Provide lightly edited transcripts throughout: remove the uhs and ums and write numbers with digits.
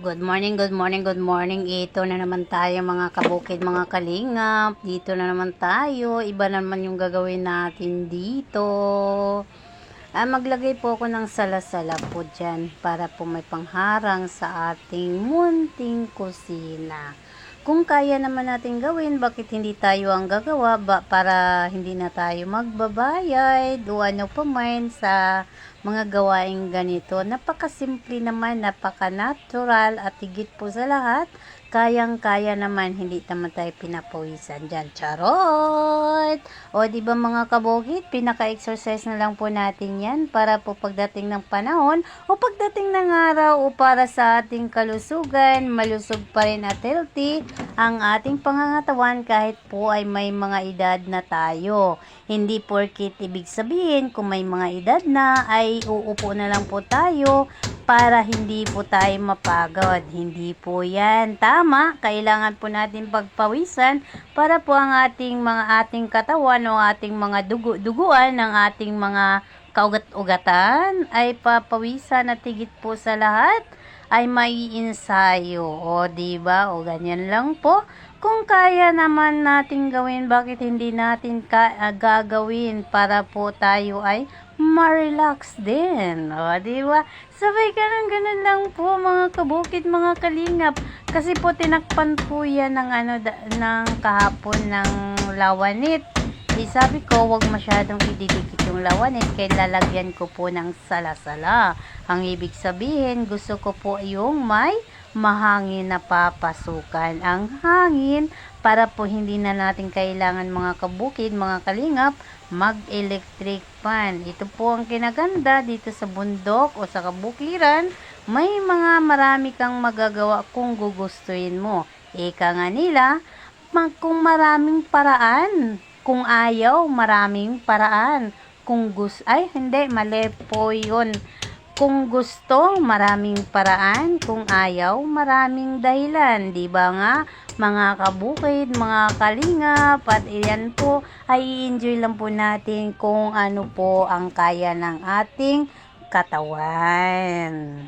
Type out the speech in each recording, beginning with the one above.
Good morning, good morning, good morning. Ito na naman tayo mga kabukid, mga kalingap. Dito na naman tayo. Iba naman yung gagawin natin dito. Maglagay po ako ng salasala po dyan para po may pangharang sa ating munting kusina. Kung kaya naman natin gawin, bakit hindi tayo ang gagawa para hindi na tayo magbabayad o ano pa man sa mga gawaing ganito. Napakasimple naman, napaka-natural at higit po sa lahat, kayang-kaya naman, hindi naman tayo pinapawisan dyan. Charot! O di ba mga kabukid, pinaka-exercise na lang po natin yan para po pagdating ng panahon o pagdating ng araw o para sa ating kalusugan, malusog pa rin at healthy ang ating pangangatawan kahit po ay may mga edad na tayo. Hindi porkit ibig sabihin kung may mga edad na ay uupo na lang po tayo para hindi po tayo mapagod. Hindi po yan tama. Kailangan po natin pagpawisan para po ang ating katawan o ating mga duguan ng ating mga kaugat-ugatan ay papawisan at higit po sa lahat ay maiinsayo. O diba? O ganyan lang po. Kung kaya naman natin gawin, bakit hindi natin gagawin para po tayo ay ma-relax din. O, diba? Sabay ganun lang po mga kabukid, mga kalingap. Kasi po tinakpan po yan ng kahapon ng lawanit. Sabi ko, wag masyadong ididikit yung lawanit, kaya lalagyan ko po ng salasala. Ang ibig sabihin, gusto ko po yung may mahangin na papasukan. Ang hangin para po hindi na natin kailangan mga kabukid, mga kalingap, mag-electric fan. Ito po ang kinaganda dito sa bundok o sa kabukiran. May marami kang magagawa kung gugustuhin mo. Ika nga nila, kung maraming paraan. Kung ayaw, maraming paraan. Kung mali po yun. Kung gusto, maraming paraan. Kung ayaw, maraming dahilan. Diba nga, mga kabukid, mga kalingap, at iyan po, ay enjoy lang po natin kung ano po ang kaya ng ating katawan.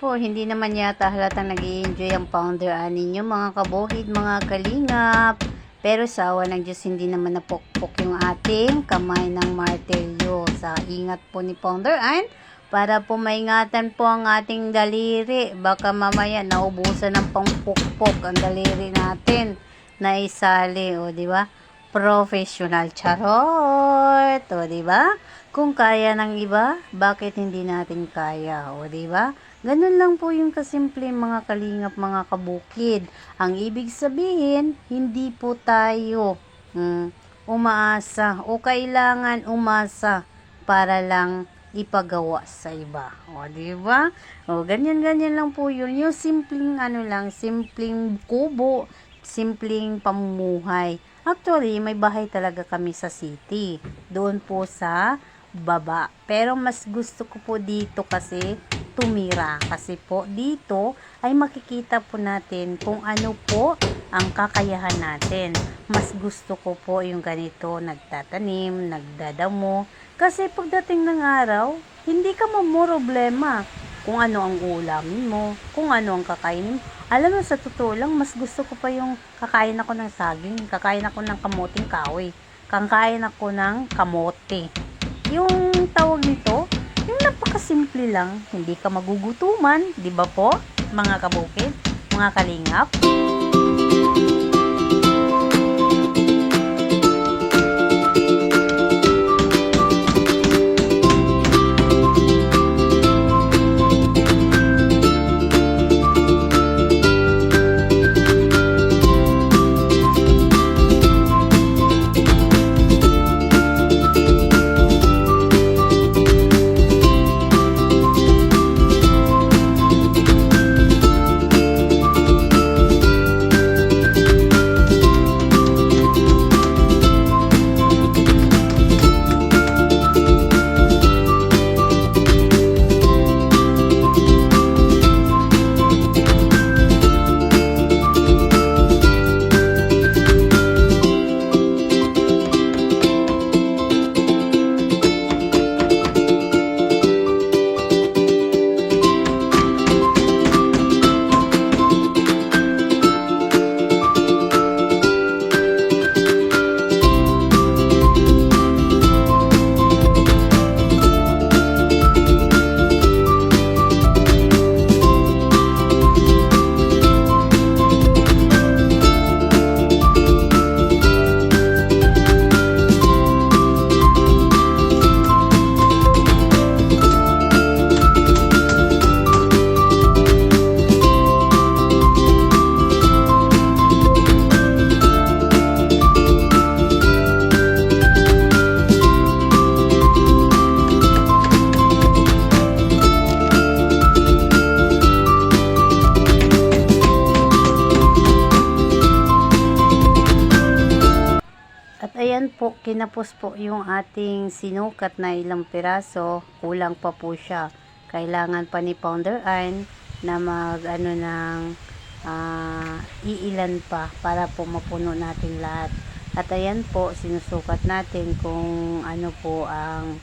po, hindi naman yata halatang nag-i-enjoy ang Founder Ani ninyo mga kabukid, mga kalingap. Pero sa awa ng Diyos, hindi naman napukpok yung ating kamay ng martelyo. Sa ingat po ni Founder Ann, para po maingatan po ang ating daliri. Baka mamaya naubusan ng pangpukpok ang daliri natin na isali, o di ba? Professional, charot, o di ba? Kung kaya ng iba, bakit hindi natin kaya, o di ba? Ganun lang po yung kasimple mga kalingap, mga kabukid. Ang ibig sabihin, hindi po tayo umaasa o kailangan umasa para lang ipagawa sa iba. O, di ba? O, ganyan-ganyan lang po yun. Yung simpleng simpleng kubo, simpleng pamumuhay. Actually, may bahay talaga kami sa city. Doon po sa baba. Pero mas gusto ko po dito kasi tumira. Kasi po dito ay makikita po natin kung ano po ang kakayahan natin. Mas gusto ko po yung ganito, nagtatanim, nagdadamo. Kasi pagdating ng araw, hindi ka mamoroblema kung ano ang ulamin mo, kung ano ang kakainin mo. Alam mo, sa totoo lang, mas gusto ko pa yung kakain ako ng saging, kakain ako ng kamuting kahoy, kakain ako ng kamote. Yung tawag nito, yung napakasimple lang, hindi ka magugutuman, di ba po, mga kabukid, mga kalingap? At ayan po, kinapos po yung ating sinukat na ilang piraso. Kulang pa po siya. Kailangan pa ni Founder Ann na iilan pa para po mapuno natin lahat. At ayan po, sinusukat natin kung ano po ang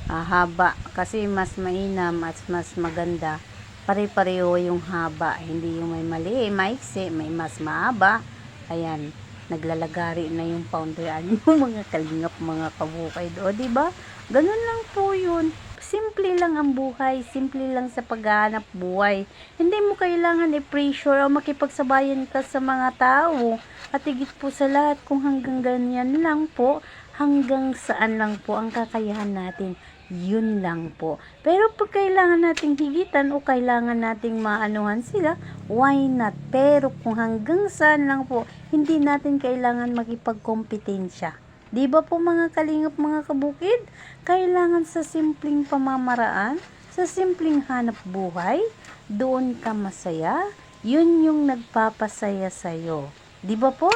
haba. Kasi mas mainam at mas maganda. Pare-pareho yung haba. Hindi yung may mali, maiksi, may mas mahaba. Ayan, naglalagari na yung Founder Ann yung mga kalingap, mga kabukay do, di ba? Ganun lang po yun. Simple lang ang buhay, simple lang sa paghahanap buhay. Hindi mo kailangan i-pressure o makipagsabayan ka sa mga tao. At higit po sa lahat, kung hanggang ganyan lang po, hanggang saan lang po ang kakayahan natin, yun lang po. Pero pag kailangan nating higitan o kailangan nating maanuhan sila, why not? Pero kung hanggang saan lang po, hindi natin kailangan makipagkompetensya. Di ba po mga kalingap, mga kabukid? Kailangan sa simpleng pamamaraan, sa simpleng hanap buhay, doon ka masaya, yun yung nagpapasaya sa'yo. Di ba po?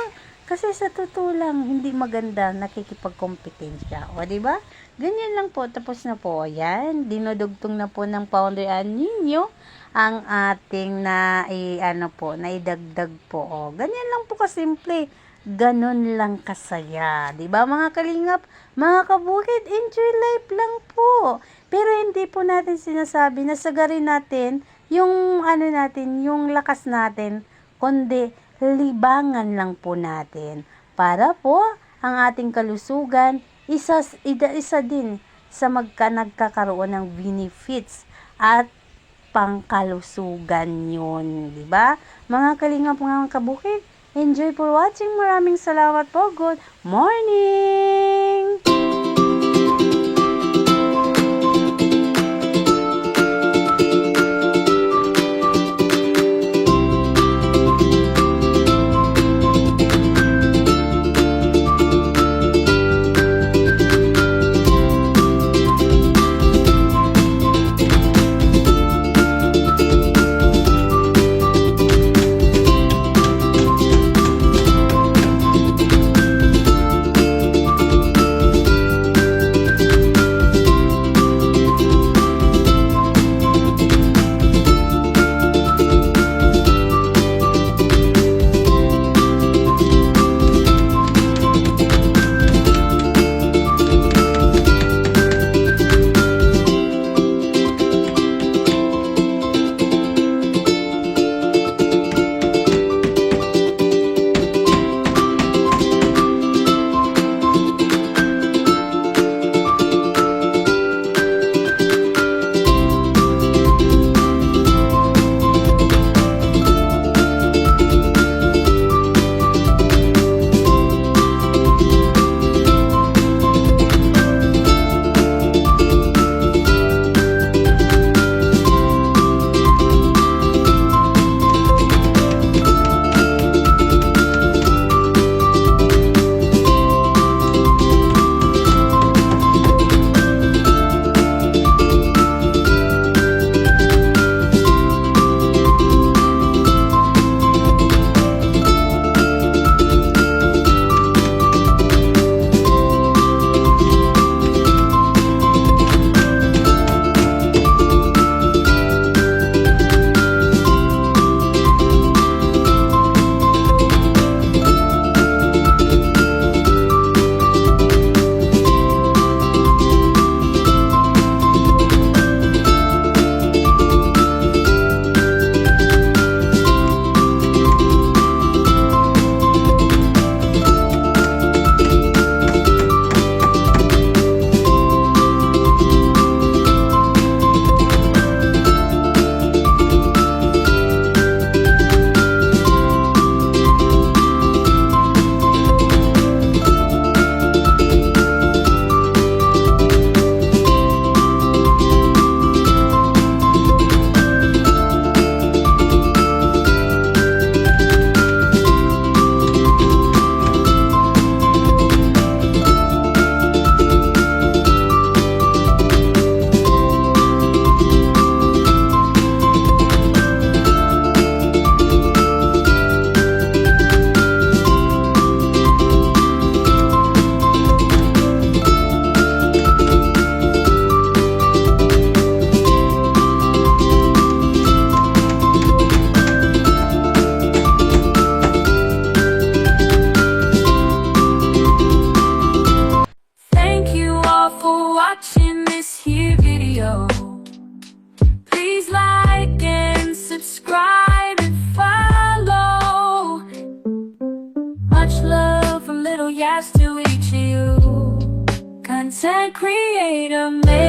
Kasi sa totoo lang, hindi maganda nakikipagkompetensya. O, di ba? Ganyan lang po. Tapos na po. Yan. Dinudugtong na po ng Founder Ann ninyo ang ating naidagdag po. O, ganyan lang po kasimple. Ganon lang kasaya. Di ba mga kalingap? Mga kabukid, enjoy life lang po. Pero hindi po natin sinasabi na sagarin natin yung ano natin, yung lakas natin, kundi libangan lang po natin. Para po ang ating kalusugan, isa din sa nagkakaroon ng benefits at pangkalusugan yun, di ba? Mga kalingap, mga kabukid, enjoy for watching. Maraming salamat po. Good morning! Thank you all for watching this here video. Please like and subscribe and follow. Much love from Little Yas to each of you. Content creator.